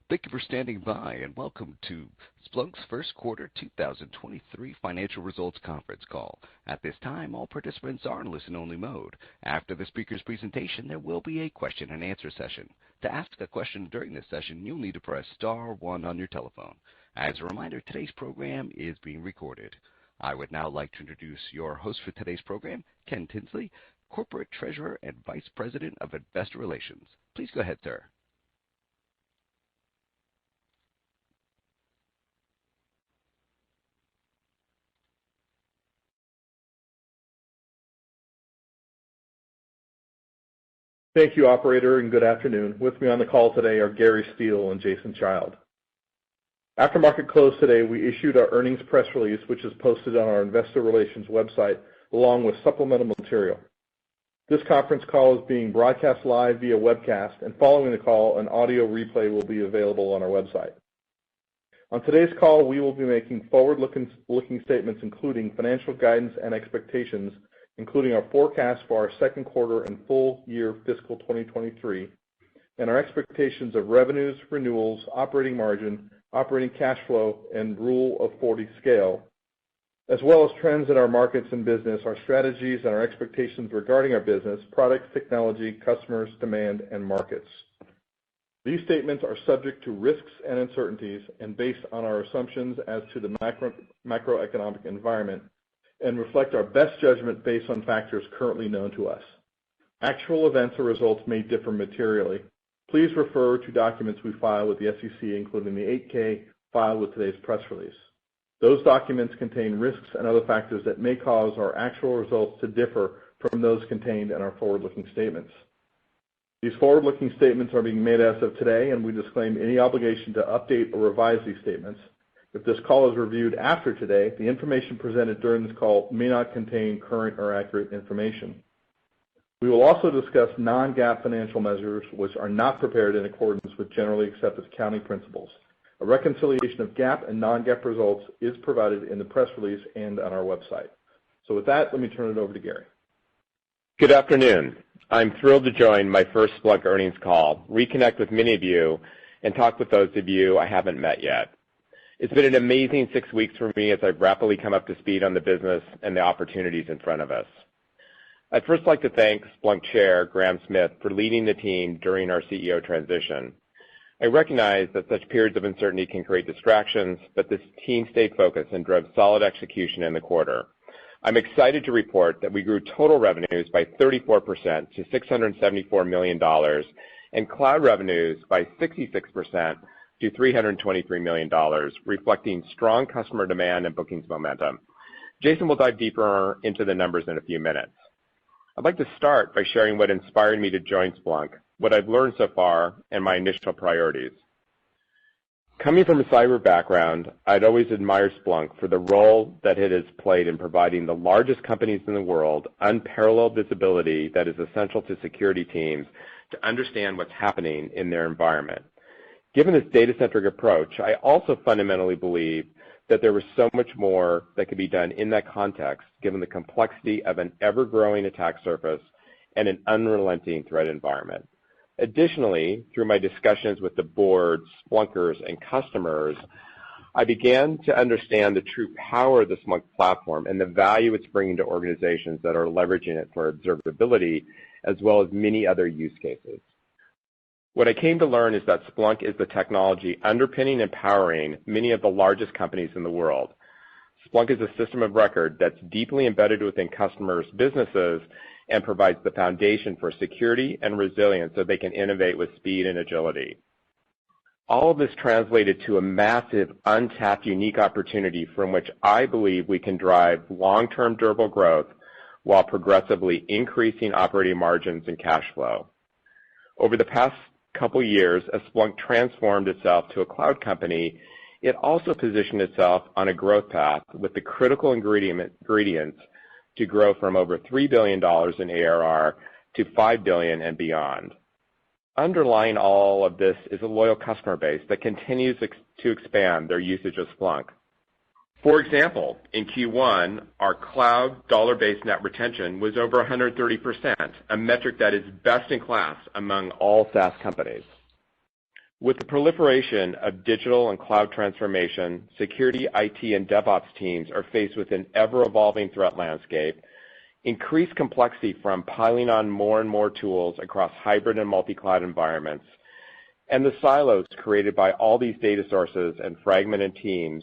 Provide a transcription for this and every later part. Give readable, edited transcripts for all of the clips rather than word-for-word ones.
Thank you for standing by, and welcome to Splunk's first quarter 2023 financial results conference call. At this time, all participants are in listen-only mode. After the speaker's presentation, there will be a question-and-answer session. To ask a question during this session, you'll need to press star one on your telephone. As a reminder, today's program is being recorded. I would now like to introduce your host for today's program, Ken Tinsley, Corporate Treasurer and Vice President of Investor Relations. Please go ahead, sir. Thank you, operator, and good afternoon. With me on the call today are Gary Steele and Jason Child. After market close today, we issued our earnings press release, which is posted on our investor relations website, along with supplemental material. This conference call is being broadcast live via webcast, and following the call, an audio replay will be available on our website. On today's call, we will be making forward-looking statements, including financial guidance and expectations, including our forecast for our second quarter and full year fiscal 2023, and our expectations of revenues, renewals, operating margin, operating cash flow, and Rule of 40 scale, as well as trends in our markets and business, our strategies, and our expectations regarding our business, products, technology, customers, demand, and markets. These statements are subject to risks and uncertainties and based on our assumptions as to the macroeconomic environment, and reflect our best judgment based on factors currently known to us. Actual events or results may differ materially. Please refer to documents we file with the SEC, including the 8-K filed with today's press release. Those documents contain risks and other factors that may cause our actual results to differ from those contained in our forward-looking statements. These forward-looking statements are being made as of today, and we disclaim any obligation to update or revise these statements. If this call is reviewed after today, the information presented during this call may not contain current or accurate information. We will also discuss non-GAAP financial measures which are not prepared in accordance with generally accepted accounting principles. A reconciliation of GAAP and non-GAAP results is provided in the press release and on our website. So with that, let me turn it over to Gary. Good afternoon. I'm thrilled to join my first Splunk earnings call, reconnect with many of you, and talk with those of you I haven't met yet. It's been an amazing 6 weeks for me as I've rapidly come up to speed on the business and the opportunities in front of us. I'd first like to thank Splunk Chair Graham Smith for leading the team during our CEO transition. I recognize that such periods of uncertainty can create distractions, but this team stayed focused and drove solid execution in the quarter. I'm excited to report that we grew total revenues by 34% to $674 million and cloud revenues by 66% to $323 million, reflecting strong customer demand and bookings momentum. Jason will dive deeper into the numbers in a few minutes. I'd like to start by sharing what inspired me to join Splunk, what I've learned so far, and my initial priorities. Coming from a cyber background, I'd always admired Splunk for the role that it has played in providing the largest companies in the world unparalleled visibility that is essential to security teams to understand what's happening in their environment. Given this data-centric approach, I also fundamentally believe that there was so much more that could be done in that context, given the complexity of an ever-growing attack surface and an unrelenting threat environment. Additionally, through my discussions with the board, Splunkers, and customers, I began to understand the true power of the Splunk platform and the value it's bringing to organizations that are leveraging it for observability, as well as many other use cases. What I came to learn is that Splunk is the technology underpinning and powering many of the largest companies in the world. Splunk is a system of record that's deeply embedded within customers' businesses and provides the foundation for security and resilience so they can innovate with speed and agility. All of this translated to a massive, untapped, unique opportunity from which I believe we can drive long-term durable growth while progressively increasing operating margins and cash flow. Over the past couple years, as Splunk transformed itself to a cloud company, it also positioned itself on a growth path with the critical ingredients to grow from over $3 billion in ARR to $5 billion and beyond. Underlying all of this is a loyal customer base that continues to expand their usage of Splunk. For example, in Q1, our cloud dollar-based net retention was over 130%, a metric that is best in class among all SaaS companies. With the proliferation of digital and cloud transformation, security, IT, and DevOps teams are faced with an ever-evolving threat landscape, increased complexity from piling on more and more tools across hybrid and multi-cloud environments, and the silos created by all these data sources and fragmented teams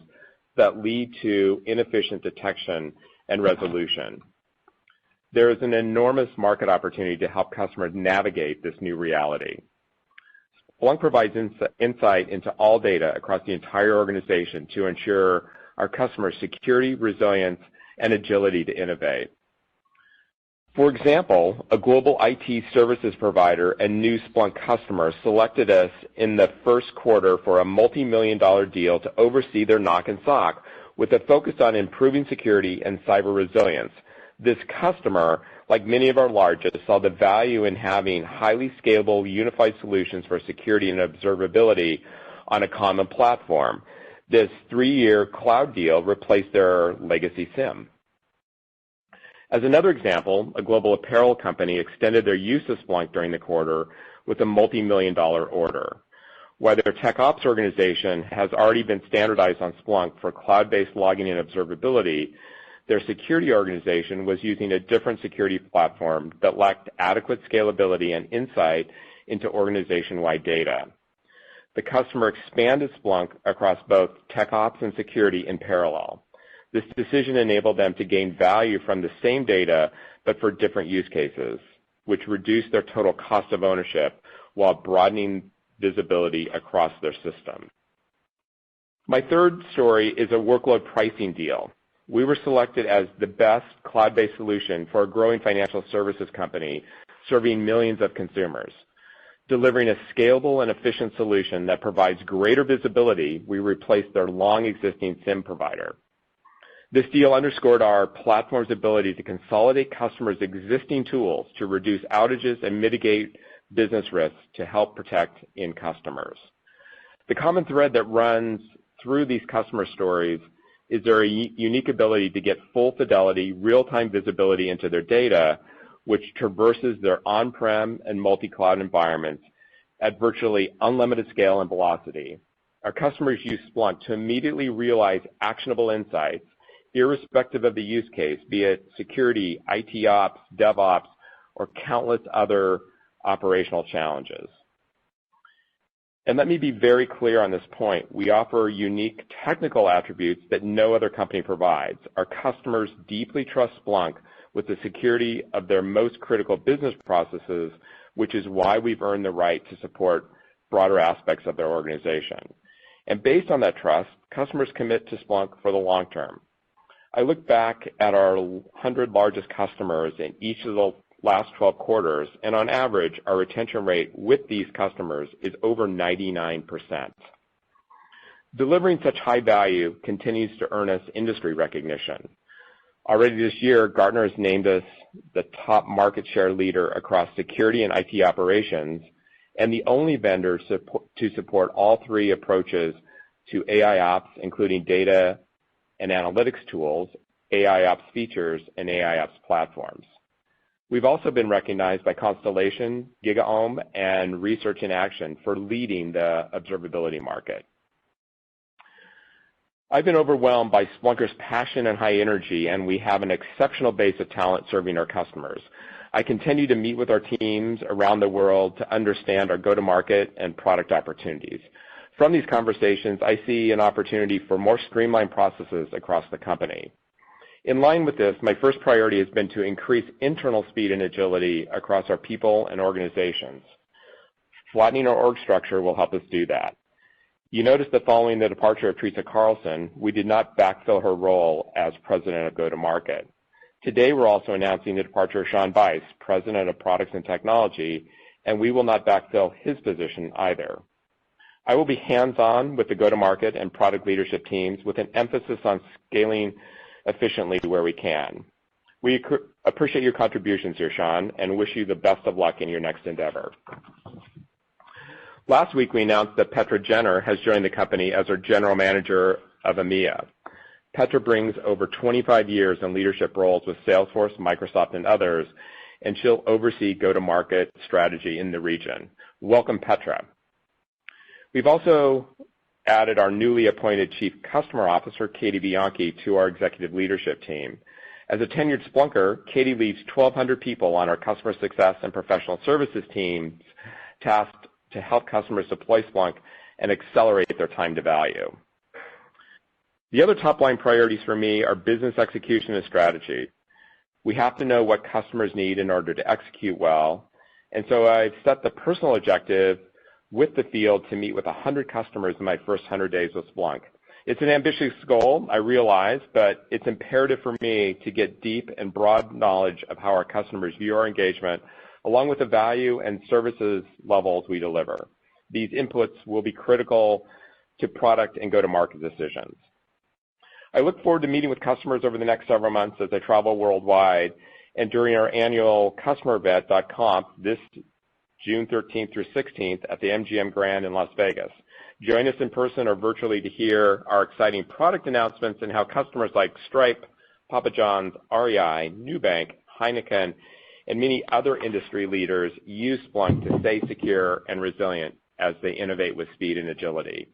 that lead to inefficient detection and resolution. There is an enormous market opportunity to help customers navigate this new reality. Splunk provides insight into all data across the entire organization to ensure our customers' security, resilience, and agility to innovate. For example, a global IT services provider and new Splunk customer selected us in the first quarter for a multi-million-dollar deal to oversee their NOC and SOC with a focus on improving security and cyber resilience. This customer, like many of our largest, saw the value in having highly scalable, unified solutions for security and observability on a common platform. This 3-year cloud deal replaced their legacy SIEM. As another example, a global apparel company extended their use of Splunk during the quarter with a multi-million-dollar order. While their tech ops organization has already been standardized on Splunk for cloud-based logging and observability, their security organization was using a different security platform that lacked adequate scalability and insight into organization-wide data. The customer expanded Splunk across both tech ops and security in parallel. This decision enabled them to gain value from the same data, but for different use cases, which reduced their total cost of ownership while broadening visibility across their system. My third story is a workload pricing deal. We were selected as the best cloud-based solution for a growing financial services company serving millions of consumers. Delivering a scalable and efficient solution that provides greater visibility, we replaced their long-existing SIEM provider. This deal underscored our platform's ability to consolidate customers' existing tools to reduce outages and mitigate business risks to help protect end customers. The common thread that runs through these customer stories is their unique ability to get full fidelity, real-time visibility into their data, which traverses their on-prem and multi-cloud environments at virtually unlimited scale and velocity. Our customers use Splunk to immediately realize actionable insights, irrespective of the use case, be it security, IT ops, DevOps, or countless other operational challenges. And let me be very clear on this point. We offer unique technical attributes that no other company provides. Our customers deeply trust Splunk with the security of their most critical business processes, which is why we've earned the right to support broader aspects of their organization. And based on that trust, customers commit to Splunk for the long term. I look back at our 100 largest customers in each of the last 12 quarters, and on average, our retention rate with these customers is over 99%. Delivering such high value continues to earn us industry recognition. Already this year, Gartner has named us the top market share leader across security and IT operations, and the only vendor to support all three approaches to AI ops, including data and analytics tools, AI ops features, and AI ops platforms. We've also been recognized by Constellation, GigaOM, and Research in Action for leading the observability market. I've been overwhelmed by Splunkers' passion and high energy, and we have an exceptional base of talent serving our customers. I continue to meet with our teams around the world to understand our go-to-market and product opportunities. From these conversations, I see an opportunity for more streamlined processes across the company. In line with this, my first priority has been to increase internal speed and agility across our people and organizations. Flattening our org structure will help us do that. You notice that following the departure of Teresa Carlson, we did not backfill her role as President of Go-to-Market. Today, we're also announcing the departure of Sean Bice, President of Products and Technology, and we will not backfill his position either. I will be hands-on with the go-to-market and product leadership teams with an emphasis on scaling efficiently where we can. We appreciate your contributions here, Sean, and wish you the best of luck in your next endeavor. Last week, we announced that Petra Jenner has joined the company as our General Manager of EMEA. Petra brings over 25 years in leadership roles with Salesforce, Microsoft, and others, and she'll oversee go-to-market strategy in the region. Welcome, Petra. We've also added our newly appointed Chief Customer Officer, Katie Bianchi, to our executive leadership team. As a tenured Splunker, Katie leads 1,200 people on our customer success and professional services teams tasked to help customers deploy Splunk and accelerate their time to value. The other top-line priorities for me are business execution and strategy. We have to know what customers need in order to execute well, and so I've set the personal objective with the field to meet with 100 customers in my first 100 days with Splunk. It's an ambitious goal, I realize, but it's imperative for me to get deep and broad knowledge of how our customers view our engagement, along with the value and services levels we deliver. These inputs will be critical to product and go-to-market decisions. I look forward to meeting with customers over the next several months as I travel worldwide and during our annual customer event, .conf, this June 13th through 16th at the MGM Grand in Las Vegas. Join us in person or virtually to hear our exciting product announcements and how customers like Stripe, Papa John's, REI, Nubank, Heineken, and many other industry leaders use Splunk to stay secure and resilient as they innovate with speed and agility.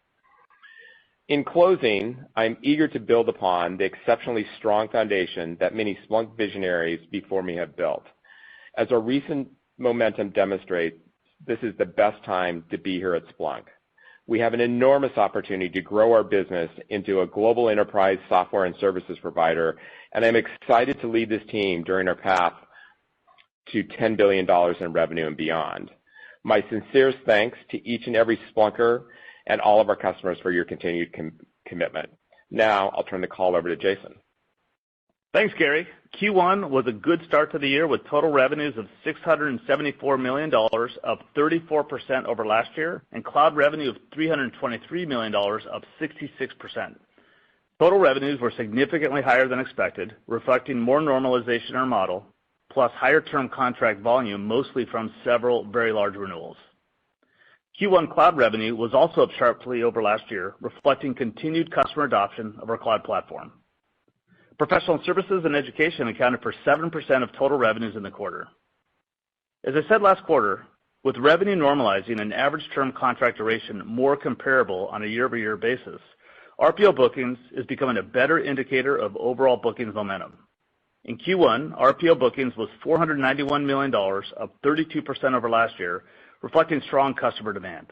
In closing, I'm eager to build upon the exceptionally strong foundation that many Splunk visionaries before me have built. As our recent momentum demonstrates, this is the best time to be here at Splunk. We have an enormous opportunity to grow our business into a global enterprise software and services provider, and I'm excited to lead this team during our path to $10 billion in revenue and beyond. My sincerest thanks to each and every Splunker and all of our customers for your continued commitment. Now, I'll turn the call over to Jason. Thanks, Gary. Q1 was a good start to the year with total revenues of $674 million, up 34% over last year, and cloud revenue of $323 million, up 66%. Total revenues were significantly higher than expected, reflecting more normalization in our model, plus higher term contract volume, mostly from several very large renewals. Q1 cloud revenue was also up sharply over last year, reflecting continued customer adoption of our cloud platform. Professional services and education accounted for 7% of total revenues in the quarter. As I said last quarter, with revenue normalizing and average term contract duration more comparable on a year-over-year basis, RPO bookings is becoming a better indicator of overall bookings momentum. In Q1, RPO bookings was $491 million, up 32% over last year, reflecting strong customer demand.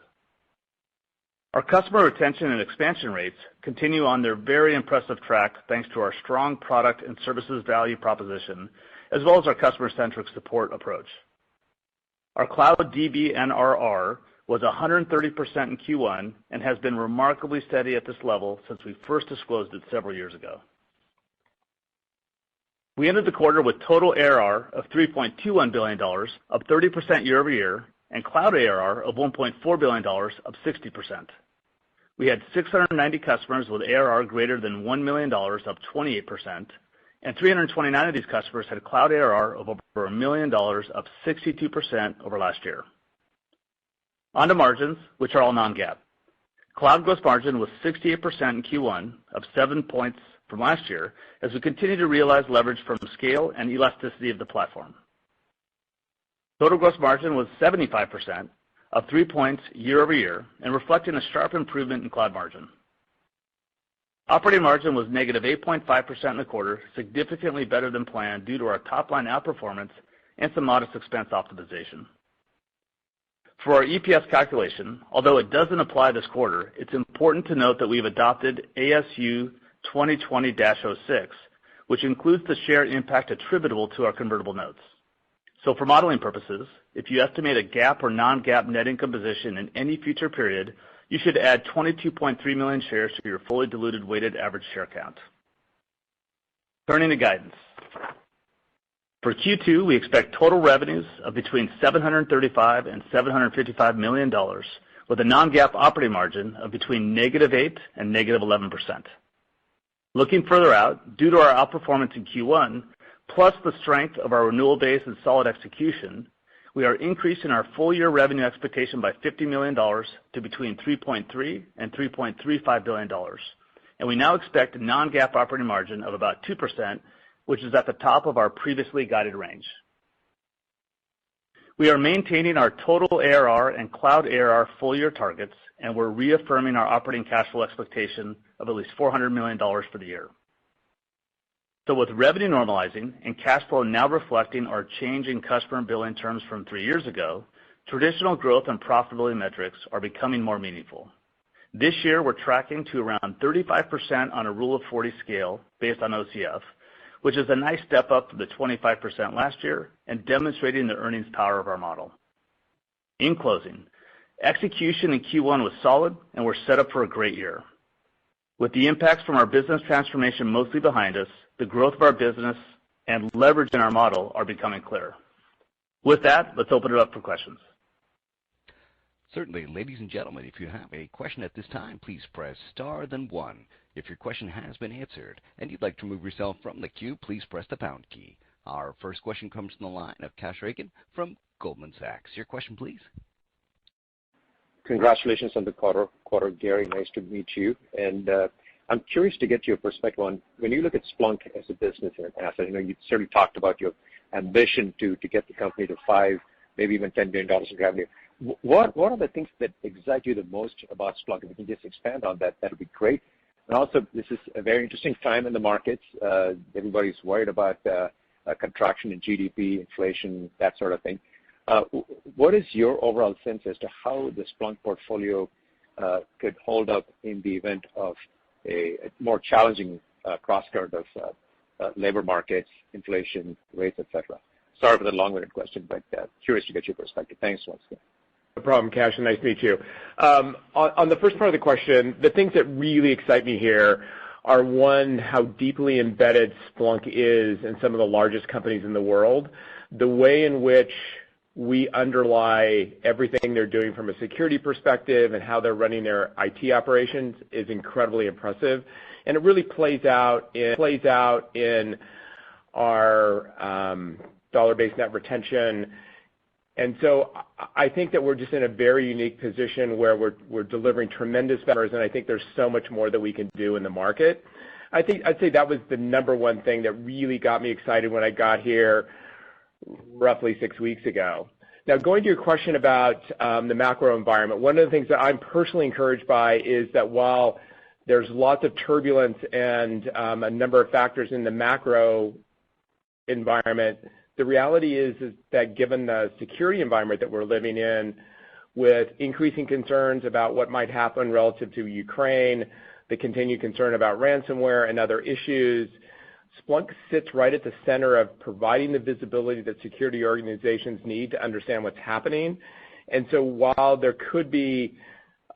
Our customer retention and expansion rates continue on their very impressive track thanks to our strong product and services value proposition, as well as our customer-centric support approach. Our cloud DBNRR was 130% in Q1 and has been remarkably steady at this level since we first disclosed it several years ago. We ended the quarter with total ARR of $3.21 billion, up 30% year over year, and cloud ARR of $1.4 billion, up 60%. We had 690 customers with ARR greater than $1 million, up 28%, and 329 of these customers had cloud ARR of over $1 million, up 62% over last year. On to margins, which are all non-GAAP. Cloud gross margin was 68% in Q1, up 7 points from last year, as we continue to realize leverage from scale and elasticity of the platform. Total gross margin was 75%, up 3 points year over year, and reflecting a sharp improvement in cloud margin. Operating margin was negative 8.5% in the quarter, significantly better than planned due to our top-line outperformance and some modest expense optimization. For our EPS calculation, although it doesn't apply this quarter, it's important to note that we've adopted ASU 2020-06, which includes the share impact attributable to our convertible notes. So for modeling purposes, if you estimate a GAAP or non-GAAP net income position in any future period, you should add 22.3 million shares to your fully diluted weighted average share count. Turning to guidance. For Q2, we expect total revenues of between $735 and $755 million, with a non-GAAP operating margin of between negative 8 and negative 11%. Looking further out, due to our outperformance in Q1, plus the strength of our renewal base and solid execution, we are increasing our full-year revenue expectation by $50 million to between $3.3 and $3.35 billion, and we now expect a non-GAAP operating margin of about 2%, which is at the top of our previously guided range. We are maintaining our total ARR and cloud ARR full-year targets and we're reaffirming our operating cash flow expectation of at least $400 million for the year. So with revenue normalizing and cash flow now reflecting our change in customer billing terms from 3 years ago, traditional growth and profitability metrics are becoming more meaningful. This year, we're tracking to around 35% on a Rule of 40 scale based on OCF, which is a nice step up from the 25% last year and demonstrating the earnings power of our model. In closing, execution in Q1 was solid, and we're set up for a great year. With the impacts from our business transformation mostly behind us, the growth of our business and leverage in our model are becoming clear. With that, let's open it up for questions. Certainly, ladies and gentlemen, if you have a question at this time, please press star then one. If your question has been answered and you'd like to remove yourself from the queue, please press the pound key. Our first question comes from the line of Kash Rangan from Goldman Sachs. Your question, please. Congratulations on the quarter, Gary. Nice to meet you. And I'm curious to get your perspective on when you look at Splunk as a business and an asset. You know, you certainly talked about your ambition to get the company to $5, maybe even $10 billion in revenue. What are the things that excite you the most about Splunk? If you can just expand on that, that would be great. And also, this is a very interesting time in the markets. Everybody's worried about a contraction in GDP, inflation, that sort of thing. What is your overall sense as to how the Splunk portfolio could hold up in the event of a more challenging cross-current of labor markets, inflation, rates, et cetera? Sorry for the long-winded question, but curious to get your perspective. Thanks once again. No problem, Kash, and nice to meet you. On the first part of the question, the things that really excite me here are, one, how deeply embedded Splunk is in some of the largest companies in the world. The way in which we underlie everything they're doing from a security perspective and how they're running their IT operations is incredibly impressive. And it really plays out in our dollar-based net retention. And so I think that we're just in a very unique position where we're delivering tremendous value, and I think there's so much more that we can do in the market. I'd say that was the number one thing that really got me excited when I got here roughly 6 weeks ago. Now, going to your question about the macro environment, one of the things that I'm personally encouraged by is that while there's lots of turbulence and a number of factors in the macro environment, the reality is that given the security environment that we're living in, with increasing concerns about what might happen relative to Ukraine, the continued concern about ransomware and other issues, Splunk sits right at the center of providing the visibility that security organizations need to understand what's happening. And so while there could be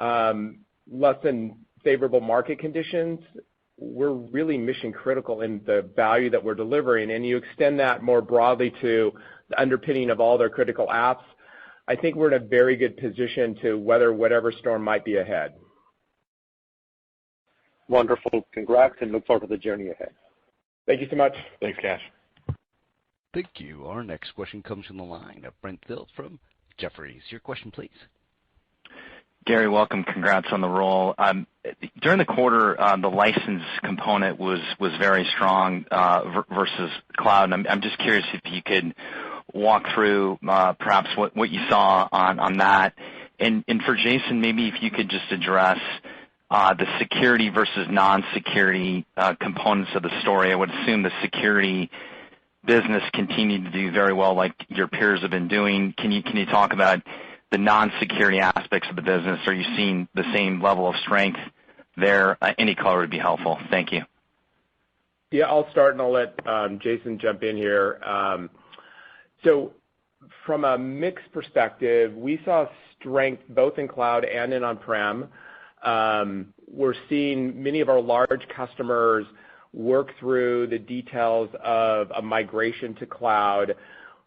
less than favorable market conditions, we're really mission critical in the value that we're delivering. And you extend that more broadly to the underpinning of all their critical apps, I think we're in a very good position to weather whatever storm might be ahead. Wonderful. Congrats, and look forward to the journey ahead. Thank you so much. Thanks, Kash. Thank you. Our next question comes from the line of Brent Thill from Jefferies. Your question, please. Gary, welcome. Congrats on the role. During the quarter, the license component was very strong versus cloud. And I'm just curious if you could walk through perhaps what you saw on that. And for Jason, maybe if you could just address the security versus non-security components of the story. I would assume the security business continued to do very well like your peers have been doing. Can you talk about the non-security aspects of the business? Are you seeing the same level of strength there? Any color would be helpful. Thank you. Yeah, I'll start and I'll let Jason jump in here. So from a mix perspective, we saw strength both in cloud and in on-prem. We're seeing many of our large customers work through the details of a migration to cloud.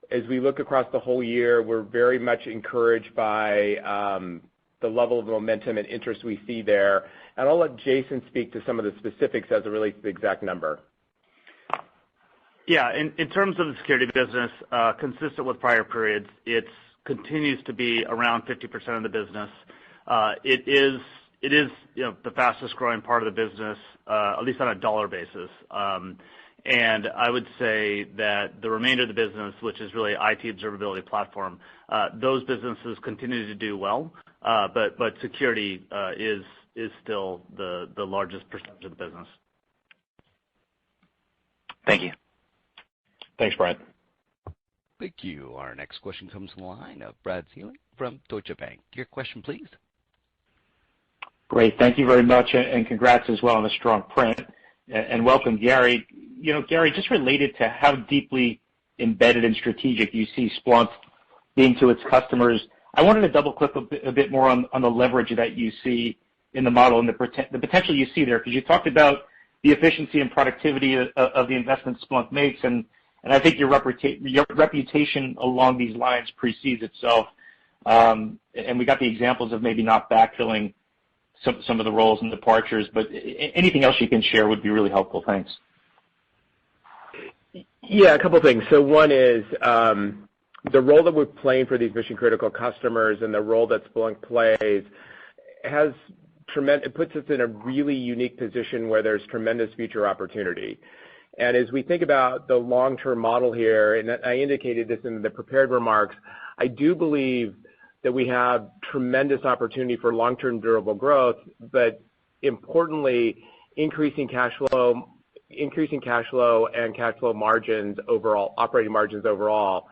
As we look across the whole year, we're very much encouraged by the level of momentum and interest we see there. And I'll let Jason speak to some of the specifics as it relates to the exact number. Yeah, in terms of the security business, consistent with prior periods, it continues to be around 50% of the business. It is the fastest growing part of the business, at least on a dollar basis. And I would say that the remainder of the business, which is really IT observability platform, those businesses continue to do well. But security is still the largest percentage of the business. Thank you. Thanks, Brian. Thank you. Our next question comes from the line of Brad Zelnick from Deutsche Bank. Your question, please. Great. Thank you very much, and congrats as well on the strong print. And welcome, Gary. Gary, just related to how deeply embedded and strategic you see Splunk being to its customers, I wanted to double-click a bit more on the leverage that you see in the model and the potential you see there, because you talked about the efficiency and productivity of the investments Splunk makes, and I think your reputation along these lines precedes itself. And we got the examples of maybe not backfilling some of the roles and departures, but anything else you can share would be really helpful. Thanks. Yeah, a couple things. So one is the role that we're playing for these mission-critical customers and the role that Splunk plays it puts us in a really unique position where there's tremendous future opportunity. And as we think about the long-term model here, and I indicated this in the prepared remarks, I do believe that we have tremendous opportunity for long-term durable growth, but importantly, increasing cash flow and cash flow margins overall, operating margins overall.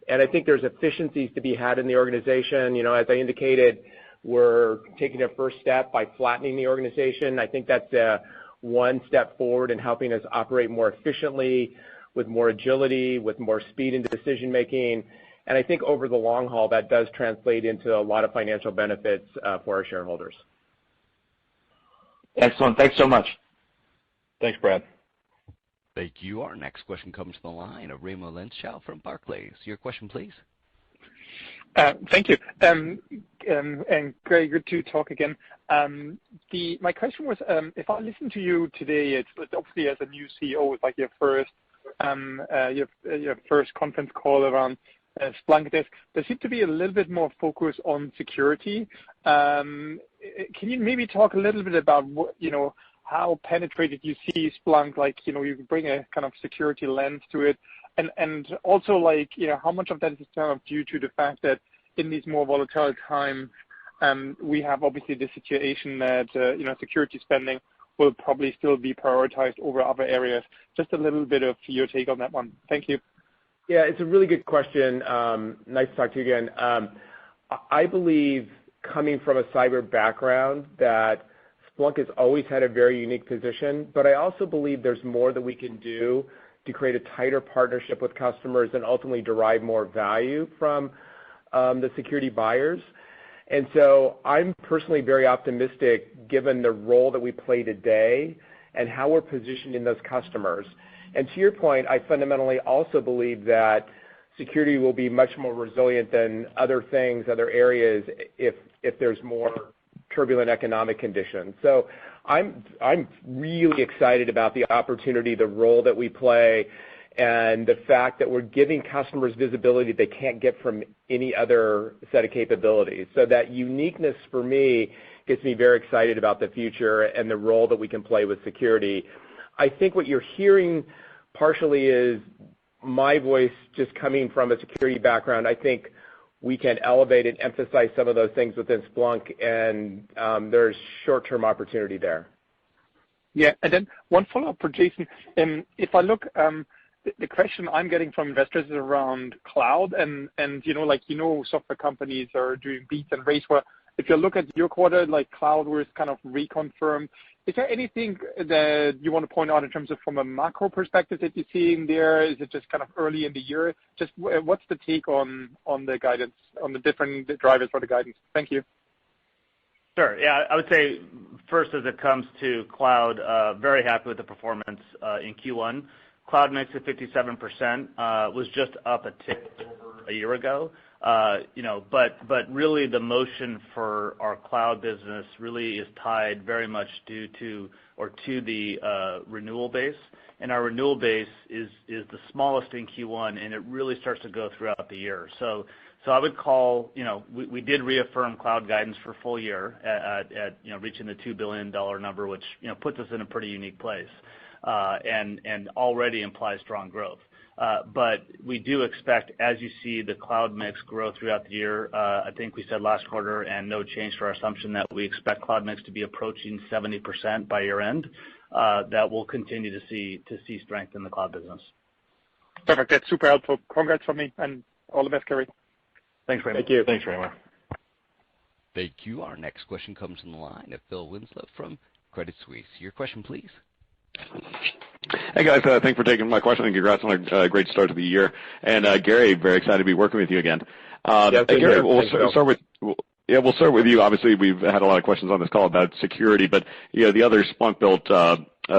And I think there's efficiencies to be had in the organization. As I indicated, we're taking a first step by flattening the organization. I think that's one step forward in helping us operate more efficiently, with more agility, with more speed in decision-making. And I think over the long haul, that does translate into a lot of financial benefits for our shareholders. Excellent. Thanks so much. Thanks, Brad. Thank you. Our next question comes from the line of Raimo Lenschow from Barclays. Your question, please. Thank you. And Gary, good to talk again. My question was, if I listen to you today, it's obviously as a new CEO, it's like your first conference call around Splunk. There seems to be a little bit more focus on security. Can you maybe talk a little bit about how penetrated you see Splunk? You bring a kind of security lens to it. And also, how much of that is kind of due to the fact that in these more volatile times, we have obviously the situation that, security spending will probably still be prioritized over other areas. Just a little bit of your take on that one. Thank you. Yeah, it's a really good question. Nice to talk to you again. I believe, coming from a cyber background, that Splunk has always had a very unique position, but I also believe there's more that we can do to create a tighter partnership with customers and ultimately derive more value from the security buyers. And so I'm personally very optimistic given the role that we play today and how we're positioned in those customers. And to your point, I fundamentally also believe that security will be much more resilient than other areas if there's more turbulent economic conditions. So I'm really excited about the opportunity, the role that we play, and the fact that we're giving customers visibility they can't get from any other set of capabilities. So that uniqueness for me gets me very excited about the future and the role that we can play with security. I think what you're hearing partially is my voice just coming from a security background. I think we can elevate and emphasize some of those things within Splunk, and there's short-term opportunity there. Yeah, and then one follow-up for Jason. If I look, the question I'm getting from investors is around cloud, and software companies are doing beats and race. Well, if you look at your quarter, cloud was kind of reconfirmed. Is there anything that you want to point out in terms of from a macro perspective that you're seeing there? Is it just kind of early in the year? Just what's the take on the guidance, on the different drivers for the guidance? Thank you. Sure. Yeah, I would say first, as it comes to cloud, very happy with the performance in Q1. Cloud mix at 57% was just up a tick over a year ago. But really the motion for our cloud business really is tied very much to the renewal base. And our renewal base is the smallest in Q1, and it really starts to go throughout the year. So I would call, we did reaffirm cloud guidance for full year at reaching the $2 billion number, which puts us in a pretty unique place, and already implies strong growth. But we do expect, as you see the cloud mix grow throughout the year, I think we said last quarter, and no change to our assumption that we expect cloud mix to be approaching 70% by year end, that we'll continue to see strength in the cloud business. Perfect. That's super helpful. Congrats from me, and all the best, Gary. Thanks, Raymond. Thank you. Thanks, Raymond. Thank you. Our next question comes from the line of Phil Winslow from Credit Suisse. Your question, please. Hey, guys. Thanks for taking my question, and congrats on a great start to the year. And Gary, very excited to be working with you again. Gary, we'll start with you. Obviously, we've had a lot of questions on this call about security, but the other Splunk built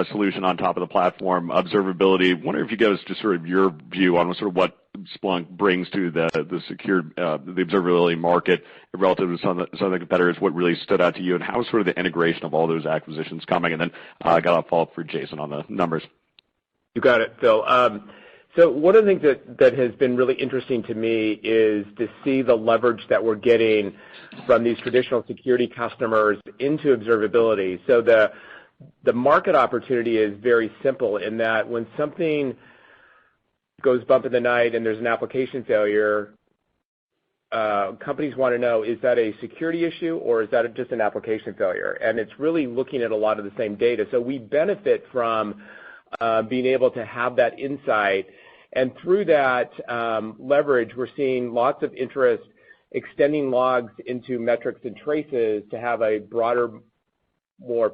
solution on top of the platform, observability. I wonder if you give us just sort of your view on sort of what Splunk brings to the observability market relative to some of the competitors. What really stood out to you, and how is sort of the integration of all those acquisitions coming? And then I got a follow-up for Jason on the numbers. You got it, Phil. So one of the things that has been really interesting to me is to see the leverage that we're getting from these traditional security customers into observability. So the market opportunity is very simple in that when something goes bump in the night and there's an application failure, companies want to know, is that a security issue or is that just an application failure? And it's really looking at a lot of the same data. So we benefit from being able to have that insight. And through that leverage, we're seeing lots of interest extending logs into metrics and traces to have a broader, more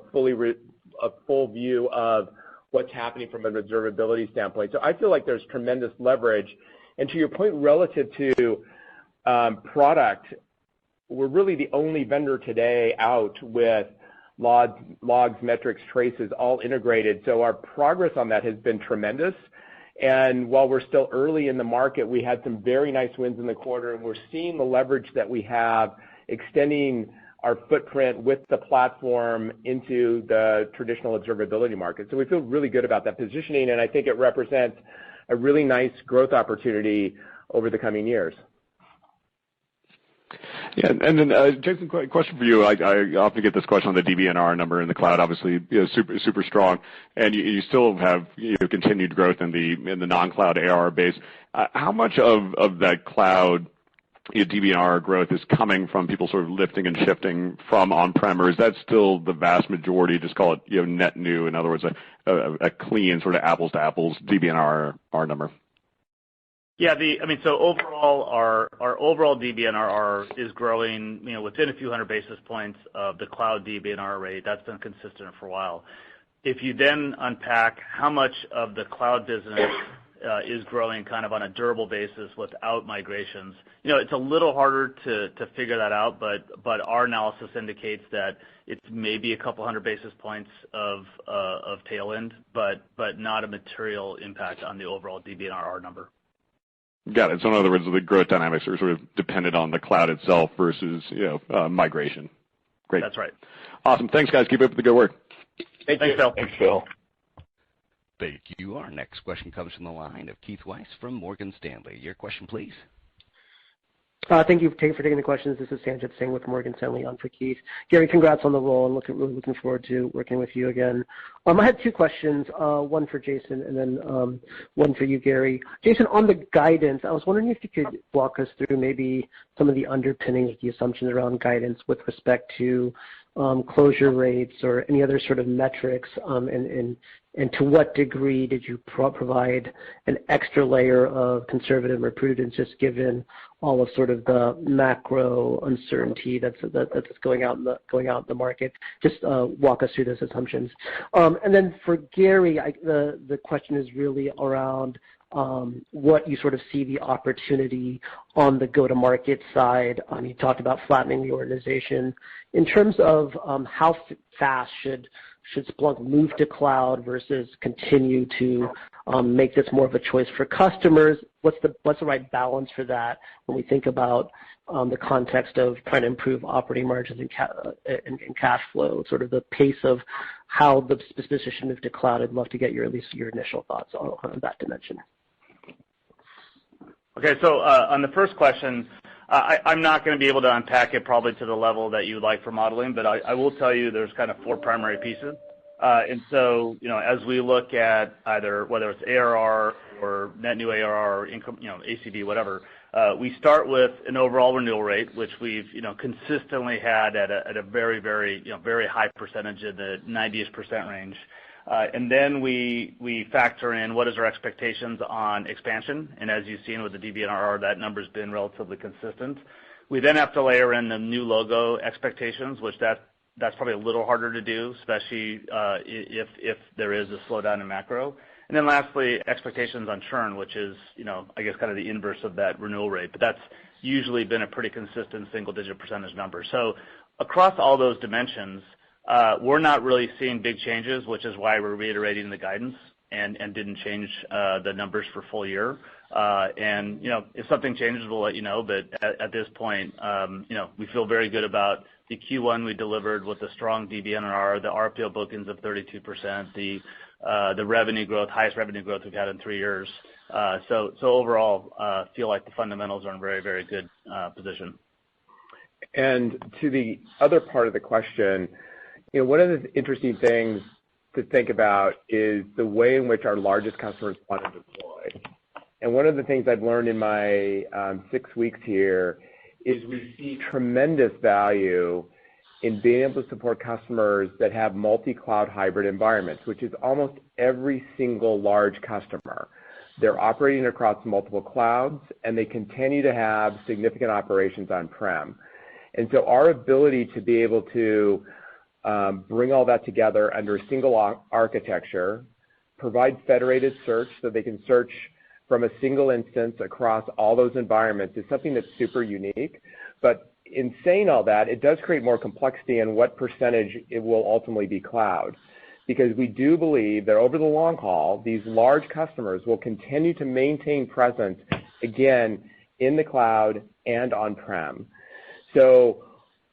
a full view of what's happening from an observability standpoint. So I feel like there's tremendous leverage. And to your point relative to product, we're really the only vendor today out with logs, metrics, traces, all integrated. So our progress on that has been tremendous. And while we're still early in the market, we had some very nice wins in the quarter, and we're seeing the leverage that we have extending our footprint with the platform into the traditional observability market. So we feel really good about that positioning, and I think it represents a really nice growth opportunity over the coming years. Yeah, and then Jason, question for you. I often get this question on the DBNR number in the cloud. Obviously, super strong, and you still have continued growth in the non-cloud ARR base. How much of that cloud DBNR growth is coming from people sort of lifting and shifting from on-prem, or is that still the vast majority? Just call it net new. In other words, a clean sort of apples to apples DBNR number. Yeah, so overall, our overall DBNRR is growing, within a few hundred basis points of the cloud DBNR rate. That's been consistent for a while. If you then unpack how much of the cloud business is growing kind of on a durable basis without migrations, it's a little harder to figure that out, but our analysis indicates that it's maybe a couple hundred basis points of tailwind, but not a material impact on the overall DBNRR number. Got it. So in other words, the growth dynamics are sort of dependent on the cloud itself versus migration. Great. That's right. Awesome. Thanks, guys. Keep up the good work. Thanks, Phil. Thanks, Phil. Thank you. Our next question comes from the line of Keith Weiss from Morgan Stanley. Your question, please. Thank you for taking the questions. This is Sanjit Singh with Morgan Stanley on for Keith. Gary, congrats on the role, and really looking forward to working with you again. I had two questions, one for Jason and then one for you, Gary. Jason, on the guidance, I was wondering if you could walk us through maybe some of the underpinnings, the assumptions around guidance with respect to closure rates or any other sort of metrics, and to what degree did you provide an extra layer of conservative or prudence, just given all of sort of the macro uncertainty that's going out in the market? Just walk us through those assumptions. And then for Gary, the question is really around what you sort of see the opportunity on the go-to-market side. You talked about flattening the organization. In terms of how fast should Splunk move to cloud versus continue to make this more of a choice for customers? What's the right balance for that when we think about the context of trying to improve operating margins and cash flow, sort of the pace of how the business should move to cloud? I'd love to get at least your initial thoughts on that dimension. Okay, so on the first question, I'm not going to be able to unpack it probably to the level that you would like for modeling, but I will tell you there's kind of four primary pieces. And so, as we look at either whether it's ARR or net new ARR or income, ACV, whatever, we start with an overall renewal rate, which we've, consistently had at a very, very, very high percentage in the 90% range. And then we factor in what is our expectations on expansion. And as you've seen with the DBNRR, that number's been relatively consistent. We then have to layer in the new logo expectations, which that's probably a little harder to do, especially if there is a slowdown in macro. And then lastly, expectations on churn, which is, I guess kind of the inverse of that renewal rate. But that's usually been a pretty consistent single-digit percentage number. So across all those dimensions, we're not really seeing big changes, which is why we're reiterating the guidance and didn't change the numbers for full year. And if something changes, we'll let you know. But at this point, we feel very good about the Q1 we delivered with the strong DBNRR, the RPO bookings of 32%, the revenue growth, highest revenue growth we've had in 3 years. So overall, feel like the fundamentals are in very, very good position. And to the other part of the question, one of the interesting things to think about is the way in which our largest customers want to deploy. And one of the things I've learned in my 6 weeks here is we see tremendous value in being able to support customers that have multi-cloud hybrid environments, which is almost every single large customer. They're operating across multiple clouds, and they continue to have significant operations on-prem. And so our ability to be able to bring all that together under a single architecture, provide federated search so they can search from a single instance across all those environments is something that's super unique. But in saying all that, it does create more complexity in what percentage it will ultimately be cloud. Because we do believe that over the long haul, these large customers will continue to maintain presence, again, in the cloud and on-prem. So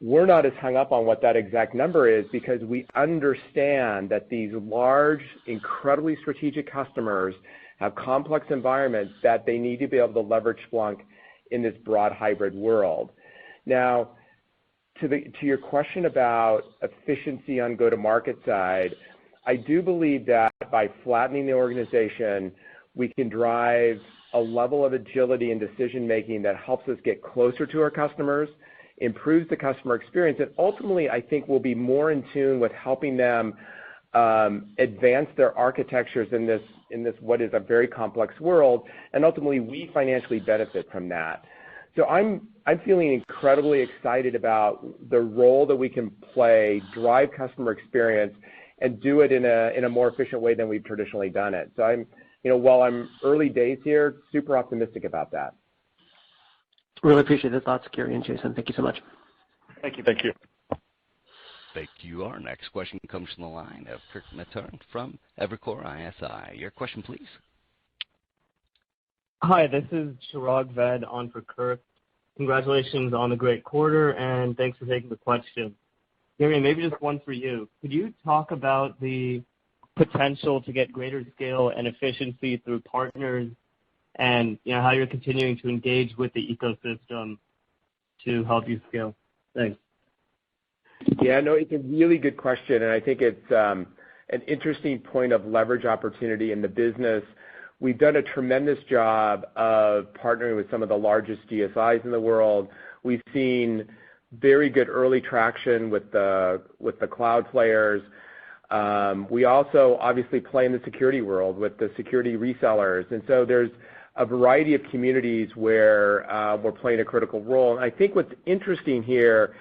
we're not as hung up on what that exact number is because we understand that these large, incredibly strategic customers have complex environments that they need to be able to leverage Splunk in this broad hybrid world. Now, to your question about efficiency on go-to-market side, I do believe that by flattening the organization, we can drive a level of agility and decision-making that helps us get closer to our customers, improves the customer experience, and ultimately, I think we'll be more in tune with helping them advance their architectures in this what is a very complex world, and ultimately we financially benefit from that. So I'm feeling incredibly excited about the role that we can play, drive customer experience, and do it in a more efficient way than we've traditionally done it. So while I'm early days here, super optimistic about that. Really appreciate the thoughts, Gary and Jason. Thank you so much. Thank you. Thank you. Thank you. Our next question comes from the line of Kirk Materne from Evercore ISI. Your question, please. Hi, this is Chirag Ved on for Kirk. Congratulations on the great quarter, and thanks for taking the question. Gary, maybe just one for you. Could you talk about the potential to get greater scale and efficiency through partners and how you're continuing to engage with the ecosystem to help you scale? Thanks. Yeah, no, it's a really good question, and I think it's an interesting point of leverage opportunity in the business. We've done a tremendous job of partnering with some of the largest GSIs in the world. We've seen very good early traction with the cloud players. We also obviously play in the security world with the security resellers, and so there's a variety of communities where we're playing a critical role. And I think what's interesting here,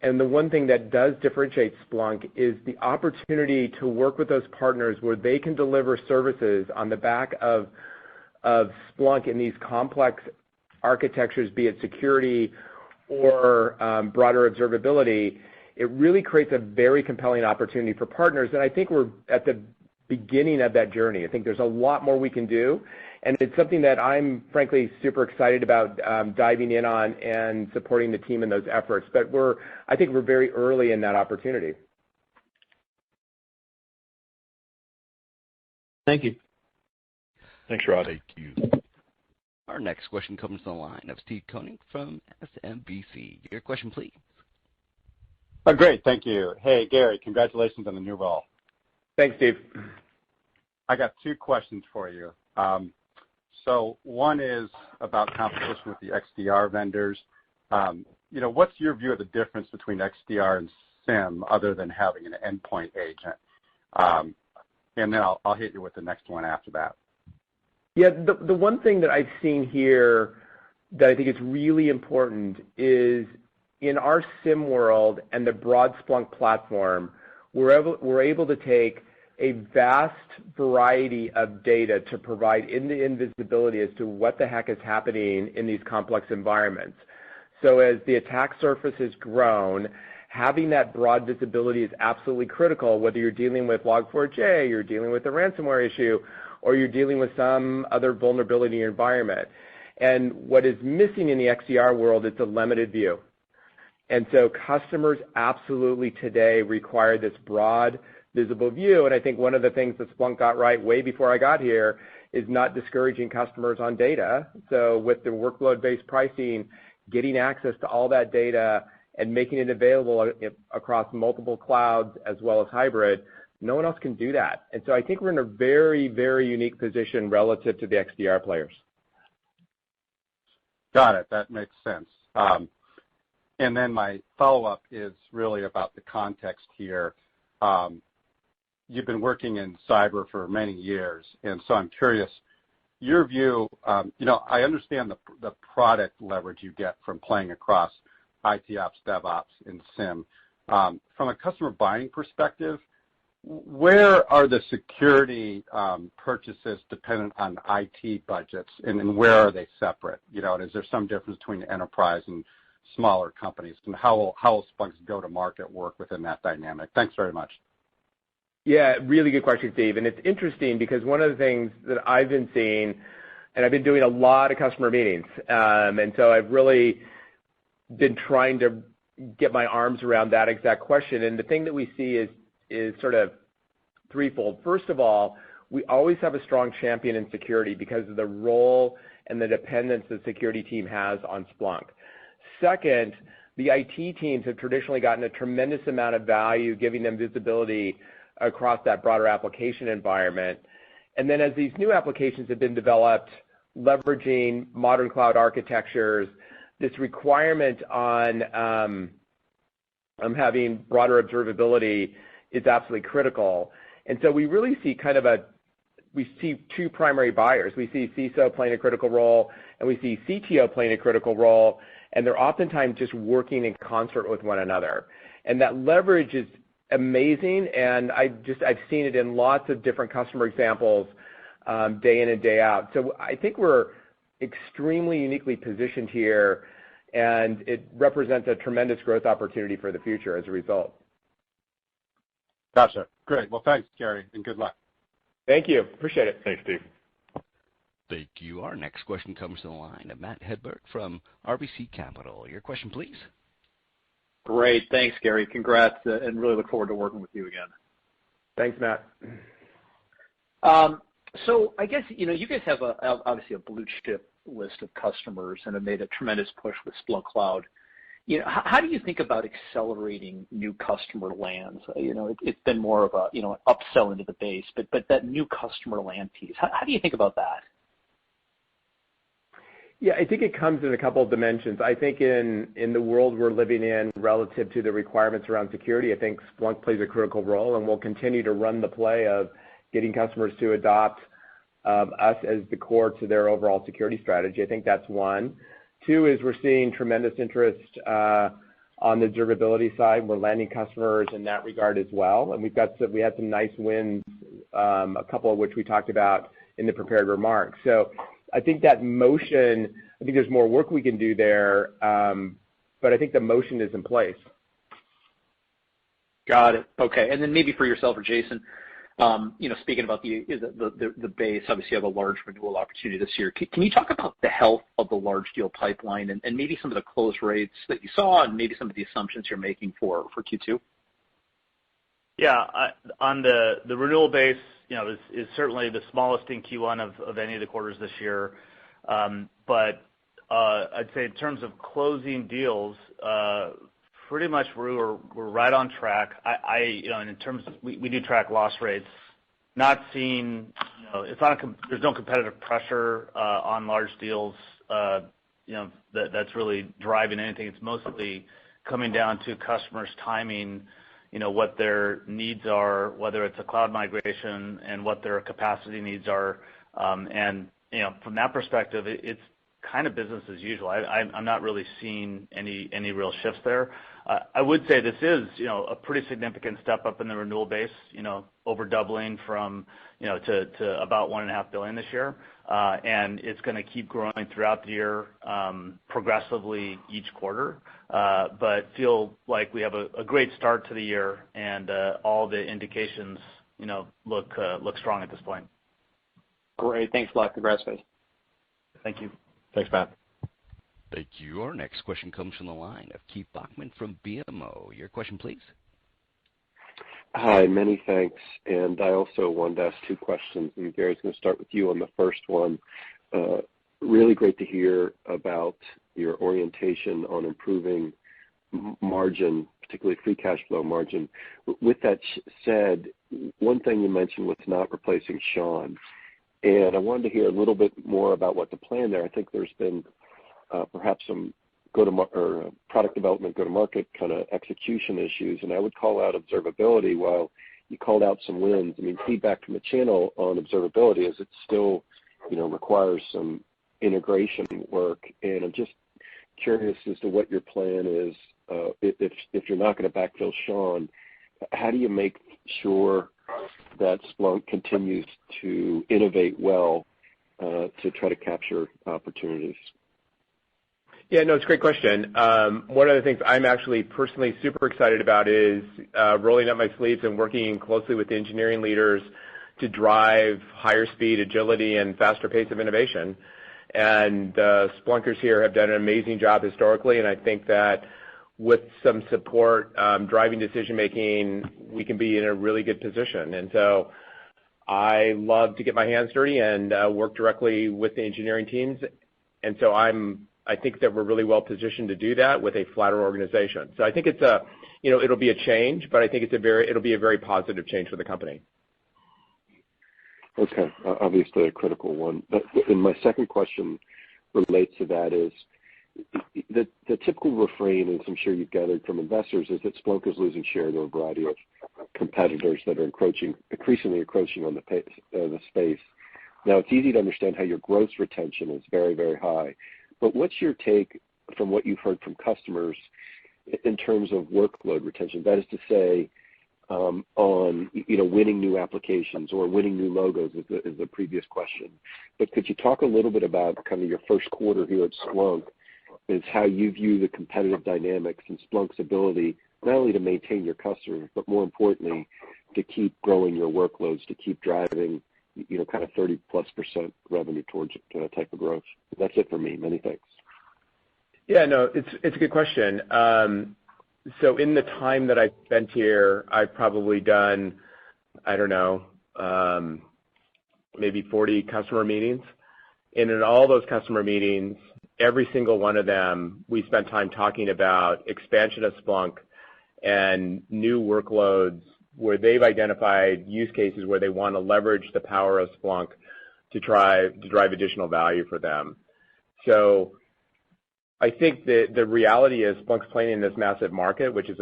and the one thing that does differentiate Splunk, is the opportunity to work with those partners where they can deliver services on the back of Splunk in these complex architectures, be it security or broader observability. It really creates a very compelling opportunity for partners, and I think we're at the beginning of that journey. I think there's a lot more we can do, and it's something that I'm frankly super excited about diving in on and supporting the team in those efforts. But I think we're very early in that opportunity. Thank you. Thanks, Rod. Thank you. Our next question comes from the line of Steve Koenig from SMBC. Your question, please. Great, thank you. Hey, Gary, congratulations on the new role. Thanks, Steve. I got two questions for you. So one is about competition with the XDR vendors. What's your view of the difference between XDR and SIM other than having an endpoint agent? And then I'll hit you with the next one after that. Yeah, the one thing that I've seen here that I think is really important is in our SIM world and the broad Splunk platform, we're able to take a vast variety of data to provide end-to-end visibility as to what the heck is happening in these complex environments. So as the attack surface has grown, having that broad visibility is absolutely critical, whether you're dealing with Log4j, you're dealing with a ransomware issue, or you're dealing with some other vulnerability in your environment. And what is missing in the XDR world is a limited view. And so customers absolutely today require this broad, visible view. And I think one of the things that Splunk got right way before I got here is not discouraging customers on data. So with the workload-based pricing, getting access to all that data and making it available across multiple clouds as well as hybrid, no one else can do that. And so I think we're in a very, very unique position relative to the XDR players. Got it. That makes sense. And then my follow-up is really about the context here. You've been working in cyber for many years, and so I'm curious, your view, I understand the product leverage you get from playing across IT ops, DevOps, and SIM. From a customer buying perspective, where are the security purchases dependent on IT budgets, and where are they separate? And is there some difference between enterprise and smaller companies, and how will Splunk's go-to-market work within that dynamic? Thanks very much. Yeah, really good question, Steve. And it's interesting because one of the things that I've been seeing, and I've been doing a lot of customer meetings, and so I've really been trying to get my arms around that exact question. And the thing that we see is sort of threefold. First of all, we always have a strong champion in security because of the role and the dependence the security team has on Splunk. Second, the IT teams have traditionally gotten a tremendous amount of value, giving them visibility across that broader application environment. And then as these new applications have been developed, leveraging modern cloud architectures, this requirement on having broader observability is absolutely critical. And so we really see we see two primary buyers. We see CISO playing a critical role, and we see CTO playing a critical role, and they're oftentimes just working in concert with one another. And that leverage is amazing, and I've seen it in lots of different customer examples day in and day out. So I think we're extremely uniquely positioned here, and it represents a tremendous growth opportunity for the future as a result. Gotcha. Great. Well, thanks, Gary, and good luck. Thank you. Appreciate it. Thanks, Steve. Thank you. Our next question comes to the line of Matt Hedberg from RBC Capital. Your question, please. Great. Thanks, Gary. Congrats, and really look forward to working with you again. Thanks, Matt. So I guess, you guys have obviously a blue chip list of customers and have made a tremendous push with Splunk Cloud. How do you think about accelerating new customer lands? It's been more of a, an upsell into the base, but that new customer land piece, how do you think about that? Yeah, I think it comes in a couple of dimensions. I think in the world we're living in relative to the requirements around security, I think Splunk plays a critical role, and we'll continue to run the play of getting customers to adopt us as the core to their overall security strategy. I think that's one. Two is we're seeing tremendous interest on the observability side. We're landing customers in that regard as well, and we had some nice wins, a couple of which we talked about in the prepared remarks. So I think that motion, I think there's more work we can do there, but I think the motion is in place. Got it. Okay. And then maybe for yourself or Jason, speaking about the base, obviously you have a large renewal opportunity this year. Can you talk about the health of the large deal pipeline and maybe some of the close rates that you saw and maybe some of the assumptions you're making for Q2? Yeah, on the renewal base, is certainly the smallest in Q1 of any of the quarters this year. But I'd say in terms of closing deals pretty much we're right on track. In terms of, we do track loss rates. Not seeing, there's no competitive pressure on large deals, that's really driving anything. It's mostly coming down to customers' timing, what their needs are, whether it's a cloud migration and what their capacity needs are. And from that perspective, it's kind of business as usual. I'm not really seeing any real shifts there. I would say this is, a pretty significant step up in the renewal base, over doubling from, to about $1.5 billion this year. And it's going to keep growing throughout the year, progressively each quarter. But feel like we have a great start to the year, and all the indications, look strong at this point. Great. Thanks a lot. Congrats, guys. Thank you. Thanks, Matt. Thank you. Our next question comes from the line of Keith Bachman from BMO. Your question, please. Hi, many thanks. And I also wanted to ask two questions. And Gary's going to start with you on the first one. Really great to hear about your orientation on improving margin, particularly free cash flow margin. With that said, one thing you mentioned was not replacing Sean. And I wanted to hear a little bit more about what the plan there. I think there's been perhaps some product development, go-to-market kind of execution issues, and I would call out observability while you called out some wins. I mean, feedback from the channel on observability is it still, requires some integration work, and I'm just curious as to what your plan is. If you're not going to backfill Sean, how do you make sure that Splunk continues to innovate well to try to capture opportunities? Yeah, no, it's a great question. One of the things I'm actually personally super excited about is rolling up my sleeves and working closely with the engineering leaders to drive higher speed, agility, and faster pace of innovation. And Splunkers here have done an amazing job historically, and I think that with some support driving decision-making, we can be in a really good position. And so I love to get my hands dirty and work directly with the engineering teams. And so I think that we're really well positioned to do that with a flatter organization. So I think it's it'll be a change, but I think it'll be a very positive change for the company. Okay, obviously a critical one. But and my second question relates to that is the typical refrain, as I'm sure you've gathered from investors, is that Splunk is losing share to a variety of competitors that are increasingly encroaching on the space. Now, it's easy to understand how your gross retention is very, very high. But what's your take from what you've heard from customers in terms of workload retention? That is to say, on winning new applications or winning new logos is the previous question. But could you talk a little bit about kind of your first quarter here at Splunk, is how you view the competitive dynamics and Splunk's ability not only to maintain your customers, but more importantly, to keep growing your workloads, to keep driving kind of 30+% revenue towards type of growth. That's it for me. Many thanks. Yeah, no, it's a good question. So in the time that I've spent here, I've probably done, I don't know, maybe 40 customer meetings. And in all those customer meetings, every single one of them, we spent time talking about expansion of Splunk and new workloads where they've identified use cases where they want to leverage the power of Splunk to drive additional value for them. So I think that the reality is Splunk's playing in this massive market, which is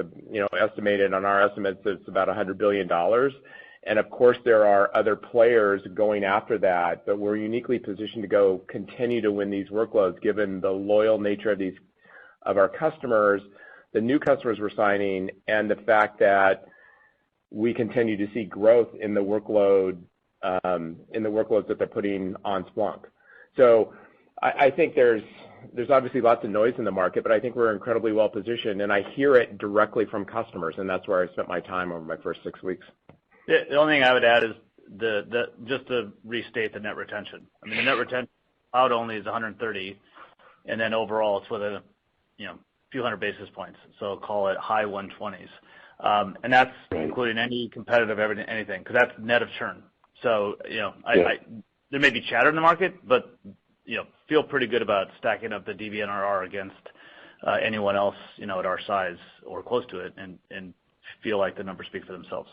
estimated on our estimates it's about $100 billion. And of course there are other players going after that, but we're uniquely positioned to continue to win these workloads given the loyal nature of our customers, the new customers we're signing, and the fact that we continue to see growth in the workloads that they're putting on Splunk. So I think there's obviously lots of noise in the market, but I think we're incredibly well positioned, and I hear it directly from customers, and that's where I spent my time over my first 6 weeks. Yeah, the only thing I would add is just to restate the net retention. I mean, the net retention cloud only is 130, and then overall it's within a few hundred basis points. So call it high 120s. And that's including any competitive anything, because that's net of churn. So, there may be chatter in the market, but, feel pretty good about stacking up the DBNRR against anyone else, at our size or close to it, and feel like the numbers speak for themselves.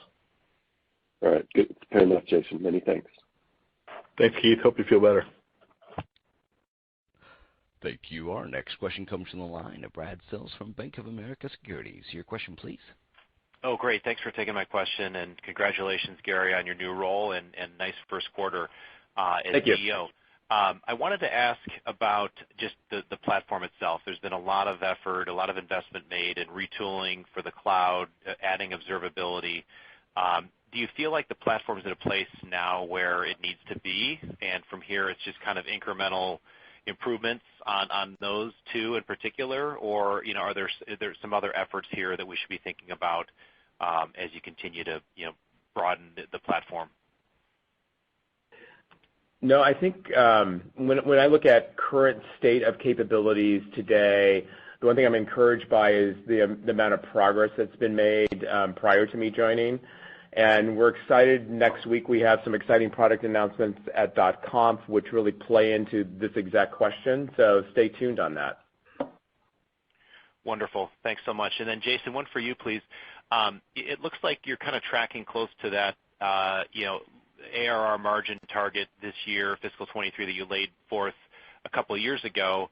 All right, good. Fair enough, Jason. Many thanks. Thanks, Keith. Hope you feel better. Thank you. Our next question comes from the line of Brad Sills from Bank of America Securities. Your question, please. Oh, great. Thanks for taking my question, and congratulations, Gary, on your new role and nice first quarter as Thank you. CEO. I wanted to ask about just the platform itself. There's been a lot of effort, a lot of investment made in retooling for the cloud, adding observability. Do you feel like the platform's at a place now where it needs to be, and from here it's just kind of incremental improvements on those two in particular, or are there some other efforts here that we should be thinking about as you continue to broaden the platform? No, I think when I look at current state of capabilities today, the one thing I'm encouraged by is the amount of progress that's been made prior to me joining. And we're excited. Next week we have some exciting product announcements at .conf, which really play into this exact question. So stay tuned on that. Wonderful. Thanks so much. And then Jason, one for you, please. It looks like you're kind of tracking close to that, ARR margin target this year, fiscal 23, that you laid forth a couple of years ago.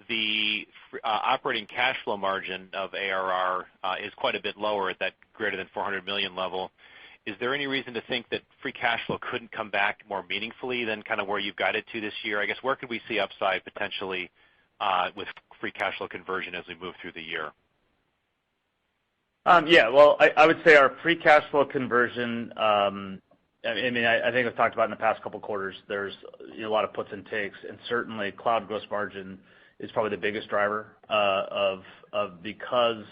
The operating cash flow margin of ARR is quite a bit lower at that greater than $400 million level. Is there any reason to think that free cash flow couldn't come back more meaningfully than kind of where you've guided to this year? I guess where could we see upside potentially with free cash flow conversion as we move through the year? Well, I would say our free cash flow conversion, I think I've talked about in the past couple of quarters, there's a lot of puts and takes, and certainly cloud gross margin is probably the biggest driver because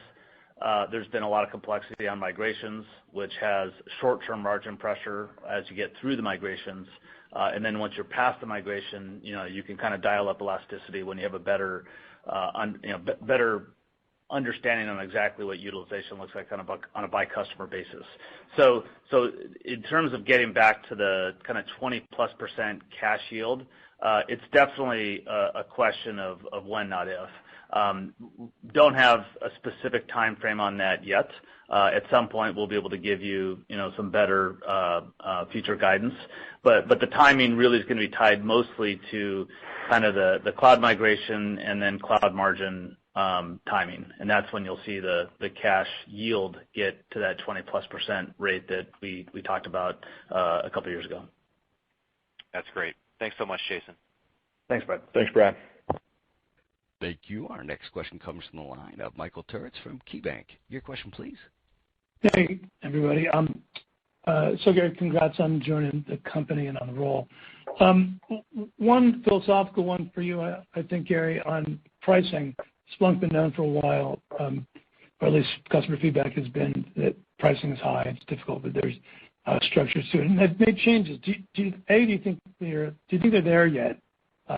there's been a lot of complexity on migrations, which has short-term margin pressure as you get through the migrations. And then once you're past the migration, you can kind of dial up elasticity when you have a better understanding on exactly what utilization looks like on a by customer basis. So in terms of getting back to the kind of 20+% cash yield, it's definitely a question of when, not if. Don't have a specific time frame on that yet. At some point, we'll be able to give you, some better future guidance. But the timing really is going to be tied mostly to kind of the cloud migration and then cloud margin timing, and that's when you'll see the cash yield get to that 20+% rate that we talked about a couple of years ago. That's great. Thanks so much, Jason. Thanks, Brad. Thanks, Brad. Thank you. Our next question comes from the line of Michael Turits from KeyBanc. Your question, please. Hey, everybody. So Gary, congrats on joining the company and on the role. One philosophical one for you, I think, Gary, on pricing. Splunk been known for a while, or at least customer feedback has been that pricing is high, it's difficult, but there's structures to it, and they've made changes. Do you think they're there yet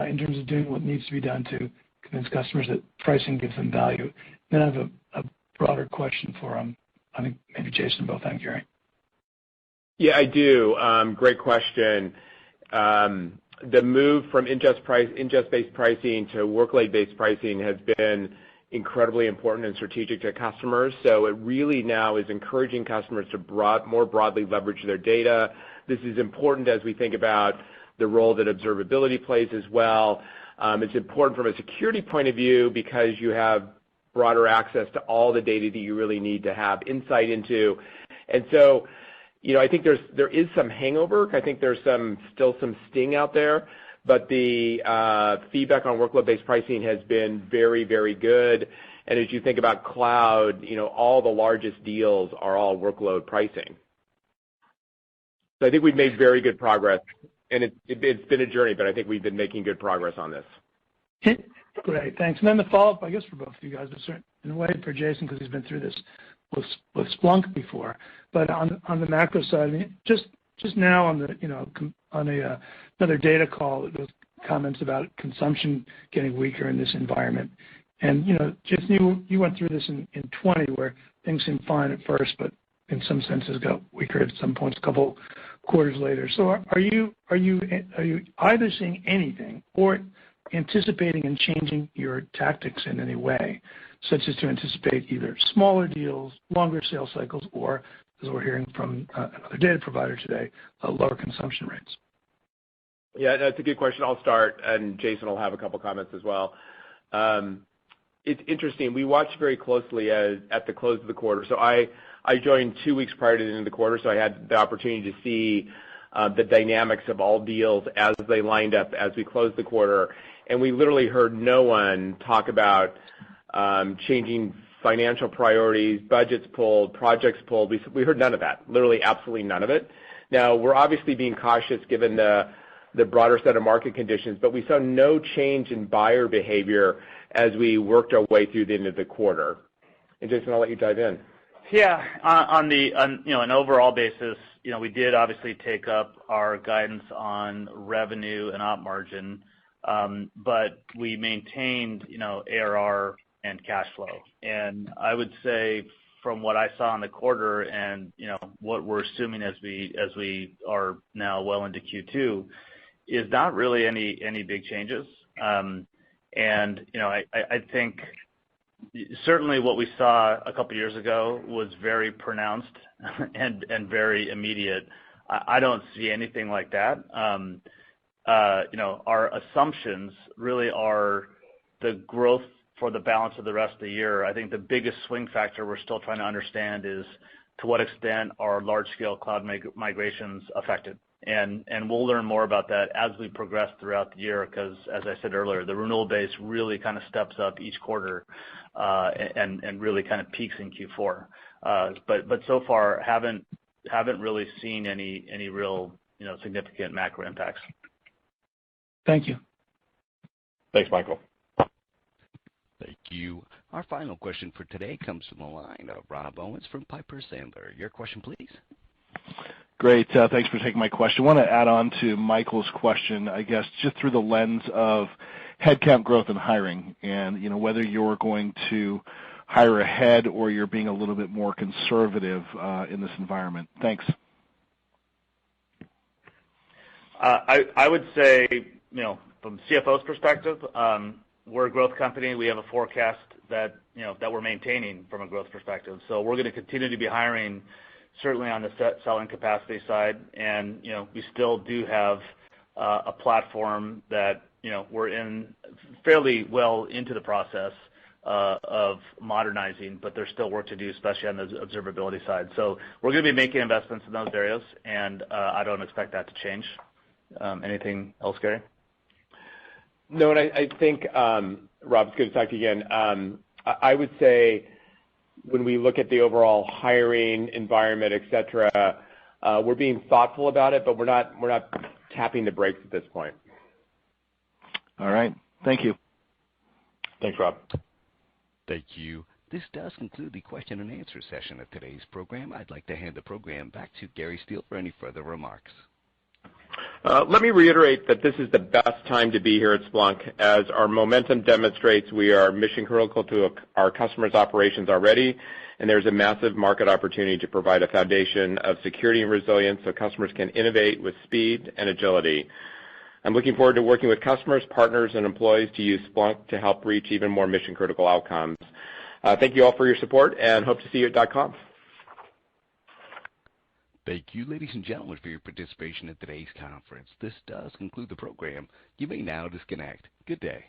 in terms of doing what needs to be done to convince customers that pricing gives them value? Then I have a broader question for I think maybe Jason, both, and Gary. Yeah, I do. Great question. The move from ingest-based pricing to workload-based pricing has been incredibly important and strategic to customers. So it really now is encouraging customers to more broadly leverage their data. This is important as we think about the role that observability plays as well. It's important from a security point of view because you have broader access to all the data that you really need to have insight into. And so I think there is some hangover. I think there's still some sting out there, but the feedback on workload-based pricing has been very, very good. And as you think about cloud, all the largest deals are all workload pricing. So I think we've made very good progress, and it's been a journey, but I think we've been making good progress on this. Great, thanks. And then the follow-up, I guess, for both of you guys, in a way for Jason, because he's been through this with Splunk before. But on the macro side, just now on another data call, those comments about consumption getting weaker in this environment. And Jason, you went through this in 20, where things seemed fine at first, but in some senses got weaker at some points a couple quarters later. So are you either seeing anything or anticipating and changing your tactics in any way such as to anticipate either smaller deals, longer sales cycles, or, as we're hearing from another data provider today, lower consumption rates? Yeah, that's a good question. I'll start, and Jason will have a couple comments as well. It's interesting. We watched very closely at the close of the quarter. So I joined 2 weeks prior to the end of the quarter, so I had the opportunity to see the dynamics of all deals as they lined up as we closed the quarter. And we literally heard no one talk about changing financial priorities, budgets pulled, projects pulled. We heard none of that, literally absolutely none of it. Now, we're obviously being cautious given the broader set of market conditions, but we saw no change in buyer behavior as we worked our way through the end of the quarter. And Jason, I'll let you dive in. Yeah, on an overall basis, we did obviously take up our guidance on revenue and op margin, but we maintained, ARR and cash flow. And I would say from what I saw in the quarter and, what we're assuming as we are now well into Q2 is not really any big changes. I think certainly what we saw a couple years ago was very pronounced and very immediate. I don't see anything like that. Our assumptions really are the growth for the balance of the rest of the year. I think the biggest swing factor we're still trying to understand is to what extent are large-scale cloud migrations affected. And we'll learn more about that as we progress throughout the year because, as I said earlier, the renewal base really kind of steps up each quarter and really kind of peaks in Q4. But so far haven't really seen any real significant macro impacts. Thank you. Thanks, Michael. Thank you. Our final question for today comes from the line of Rob Owens from Piper Sandler. Your question, please. Great. Thanks for taking my question. I want to add on to Michael's question, I guess, just through the lens of headcount growth and hiring and, whether you're going to hire ahead or you're being a little bit more conservative in this environment. Thanks. I would say, from CFO's perspective, we're a growth company. We have a forecast that we're maintaining from a growth perspective. So we're going to continue to be hiring certainly on the selling capacity side. And, we still do have a platform that, we're in fairly well into the process of modernizing, but there's still work to do, especially on the observability side. So we're going to be making investments in those areas, and I don't expect that to change. Anything else, Gary? No, and I think, Rob, it's good to talk to you again. I would say when we look at the overall hiring environment, et cetera, we're being thoughtful about it, but we're not tapping the brakes at this point. All right. Thank you. Thanks, Rob. Thank you. This does conclude the question and answer session of today's program. I'd like to hand the program back to Gary Steele for any further remarks. Let me reiterate that this is the best time to be here at Splunk. As our momentum demonstrates, we are mission critical to our customers' operations already, and there's a massive market opportunity to provide a foundation of security and resilience so customers can innovate with speed and agility. I'm looking forward to working with customers, partners, and employees to use Splunk to help reach even more mission critical outcomes. Thank you all for your support, and hope to see you at .conf. Thank you, ladies and gentlemen, for your participation in today's conference. This does conclude the program. You may now disconnect. Good day.